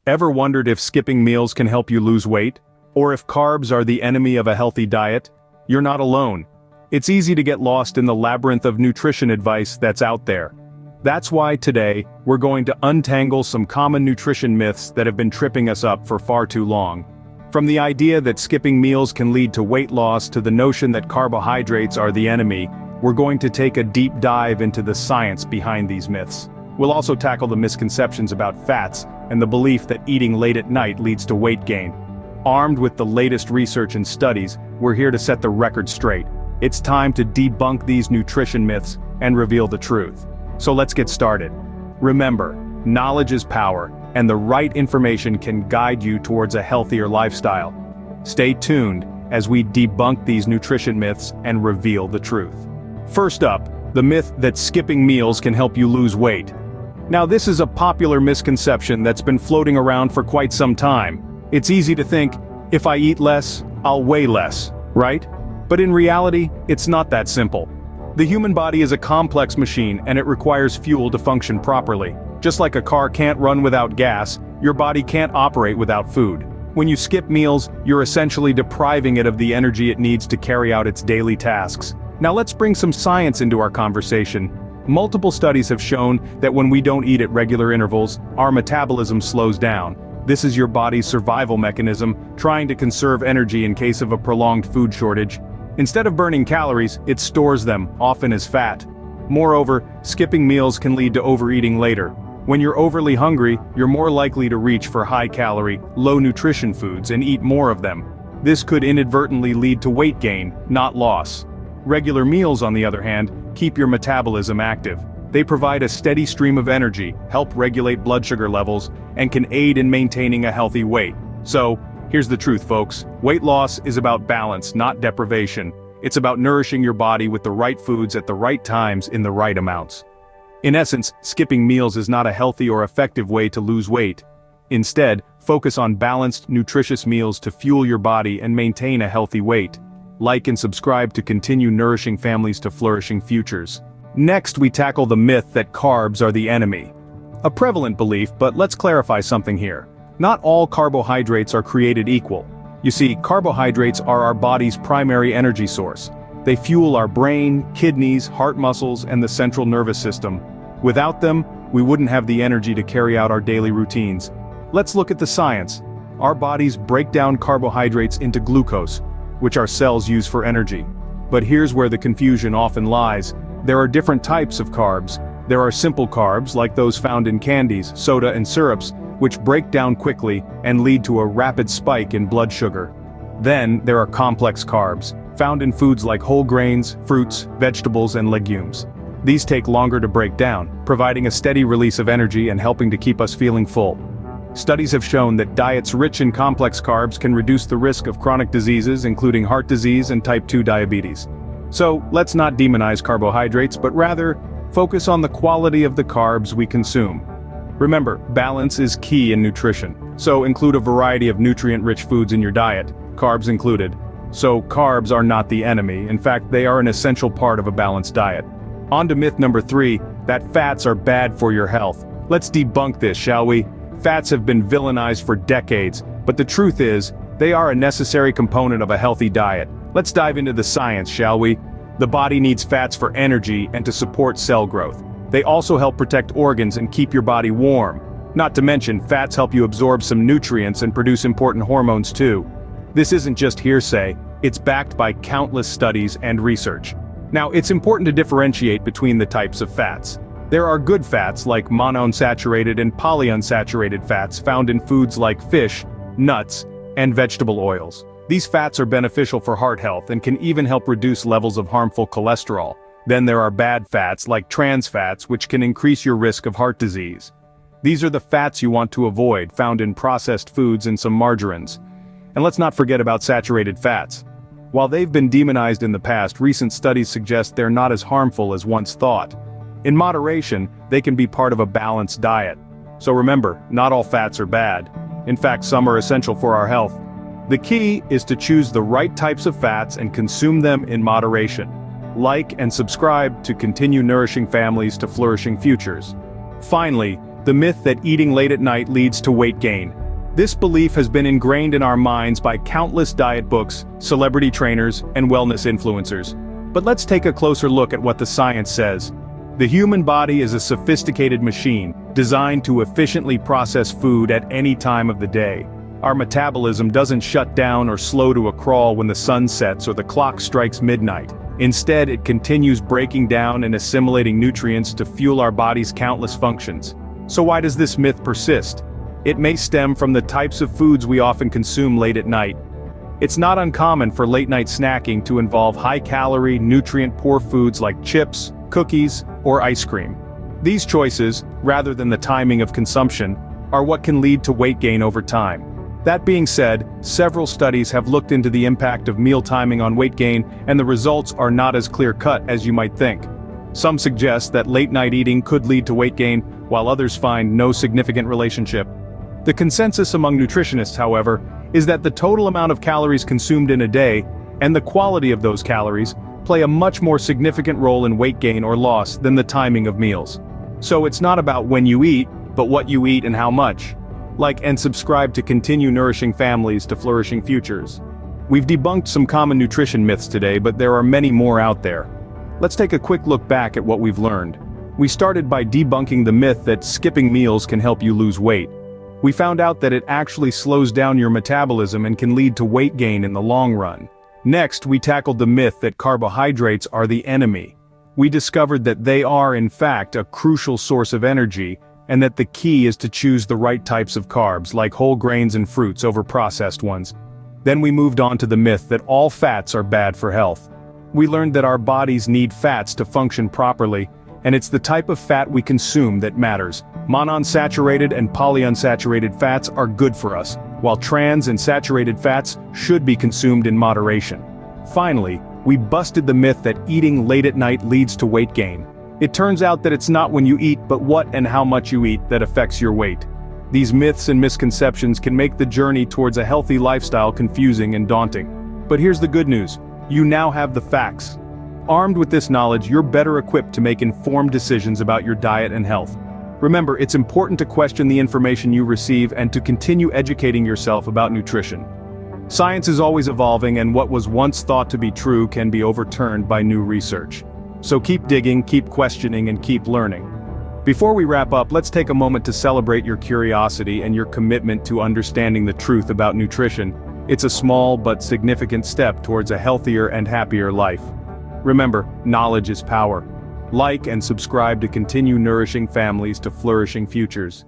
Ever wondered if skipping meals can help you lose weight? Or if carbs are the enemy of a healthy diet? You're not alone. It's easy to get lost in the labyrinth of nutrition advice that's out there. That's why today, we're going to untangle some common nutrition myths that have been tripping us up for far too long. From the idea that skipping meals can lead to weight loss to the notion that carbohydrates are the enemy, we're going to take a deep dive into the science behind these myths. We'll also tackle the misconceptions about fats and the belief that eating late at night leads to weight gain. Armed with the latest research and studies, we're here to set the record straight. It's time to debunk these nutrition myths and reveal the truth. So let's get started. Remember, knowledge is power, and the right information can guide you towards a healthier lifestyle. Stay tuned as we debunk these nutrition myths and reveal the truth. First up, the myth that skipping meals can help you lose weight. Now, this is a popular misconception that's been floating around for quite some time. It's easy to think, if I eat less, I'll weigh less, right? But in reality, it's not that simple. The human body is a complex machine, and it requires fuel to function properly. Just like a car can't run without gas, your body can't operate without food. When you skip meals, you're essentially depriving it of the energy it needs to carry out its daily tasks. Now let's bring some science into our conversation. Multiple studies have shown that when we don't eat at regular intervals, our metabolism slows down. This is your body's survival mechanism, trying to conserve energy in case of a prolonged food shortage. Instead of burning calories, it stores them, often as fat. Moreover, skipping meals can lead to overeating later. When you're overly hungry, you're more likely to reach for high-calorie, low-nutrition foods and eat more of them. This could inadvertently lead to weight gain, not loss. Regular meals, on the other hand, keep your metabolism active. They provide a steady stream of energy, help regulate blood sugar levels, and can aid in maintaining a healthy weight. So, here's the truth, folks. Weight loss is about balance, not deprivation. It's about nourishing your body with the right foods at the right times in the right amounts. In essence, skipping meals is not a healthy or effective way to lose weight. Instead, focus on balanced, nutritious meals to fuel your body and maintain a healthy weight. Like and subscribe to continue nourishing families to flourishing futures. Next, we tackle the myth that carbs are the enemy. A prevalent belief, but let's clarify something here. Not all carbohydrates are created equal. You see, carbohydrates are our body's primary energy source. They fuel our brain, kidneys, heart muscles, and the central nervous system. Without them, we wouldn't have the energy to carry out our daily routines. Let's look at the science. Our bodies break down carbohydrates into glucose, which our cells use for energy. But here's where the confusion often lies. There are different types of carbs. There are simple carbs, like those found in candies, soda, and syrups, which break down quickly and lead to a rapid spike in blood sugar. Then, there are complex carbs, found in foods like whole grains, fruits, vegetables, and legumes. These take longer to break down, providing a steady release of energy and helping to keep us feeling full. Studies have shown that diets rich in complex carbs can reduce the risk of chronic diseases, including heart disease and type 2 diabetes. So, let's not demonize carbohydrates, but rather, focus on the quality of the carbs we consume. Remember, balance is key in nutrition, so include a variety of nutrient-rich foods in your diet, carbs included. So, carbs are not the enemy. In fact, they are an essential part of a balanced diet. On to myth number 3, that fats are bad for your health. Let's debunk this, shall we? Fats have been villainized for decades, but the truth is, they are a necessary component of a healthy diet. Let's dive into the science, shall we? The body needs fats for energy and to support cell growth. They also help protect organs and keep your body warm. Not to mention, fats help you absorb some nutrients and produce important hormones too. This isn't just hearsay, it's backed by countless studies and research. Now, it's important to differentiate between the types of fats. There are good fats like monounsaturated and polyunsaturated fats found in foods like fish, nuts, and vegetable oils. These fats are beneficial for heart health and can even help reduce levels of harmful cholesterol. Then there are bad fats like trans fats, which can increase your risk of heart disease. These are the fats you want to avoid, found in processed foods and some margarines. And let's not forget about saturated fats. While they've been demonized in the past, recent studies suggest they're not as harmful as once thought. In moderation, they can be part of a balanced diet. So remember, not all fats are bad. In fact, some are essential for our health. The key is to choose the right types of fats and consume them in moderation. Like and subscribe to continue nourishing families to flourishing futures. Finally, the myth that eating late at night leads to weight gain. This belief has been ingrained in our minds by countless diet books, celebrity trainers, and wellness influencers. But let's take a closer look at what the science says. The human body is a sophisticated machine, designed to efficiently process food at any time of the day. Our metabolism doesn't shut down or slow to a crawl when the sun sets or the clock strikes midnight. Instead, it continues breaking down and assimilating nutrients to fuel our body's countless functions. So why does this myth persist? It may stem from the types of foods we often consume late at night. It's not uncommon for late-night snacking to involve high-calorie, nutrient-poor foods like chips, cookies, or ice cream. These choices, rather than the timing of consumption, are what can lead to weight gain over time. That being said, several studies have looked into the impact of meal timing on weight gain, and the results are not as clear-cut as you might think. Some suggest that late-night eating could lead to weight gain, while others find no significant relationship. The consensus among nutritionists, however, is that the total amount of calories consumed in a day, and the quality of those calories, play a much more significant role in weight gain or loss than the timing of meals. So it's not about when you eat, but what you eat and how much. Like and subscribe to continue nourishing families to flourishing futures. We've debunked some common nutrition myths today, but there are many more out there. Let's take a quick look back at what we've learned. We started by debunking the myth that skipping meals can help you lose weight. We found out that it actually slows down your metabolism and can lead to weight gain in the long run. Next, we tackled the myth that carbohydrates are the enemy. We discovered that they are, in fact, a crucial source of energy, and that the key is to choose the right types of carbs, like whole grains and fruits over processed ones. Then we moved on to the myth that all fats are bad for health. We learned that our bodies need fats to function properly, and it's the type of fat we consume that matters. Monounsaturated and polyunsaturated fats are good for us, while trans and saturated fats should be consumed in moderation. Finally, we busted the myth that eating late at night leads to weight gain. It turns out that it's not when you eat, but what and how much you eat that affects your weight. These myths and misconceptions can make the journey towards a healthy lifestyle confusing and daunting. But here's the good news: you now have the facts. Armed with this knowledge, you're better equipped to make informed decisions about your diet and health. Remember, it's important to question the information you receive and to continue educating yourself about nutrition. Science is always evolving, and what was once thought to be true can be overturned by new research. So keep digging, keep questioning, and keep learning. Before we wrap up, let's take a moment to celebrate your curiosity and your commitment to understanding the truth about nutrition. It's a small but significant step towards a healthier and happier life. Remember, knowledge is power. Like and subscribe to continue nourishing families to flourishing futures.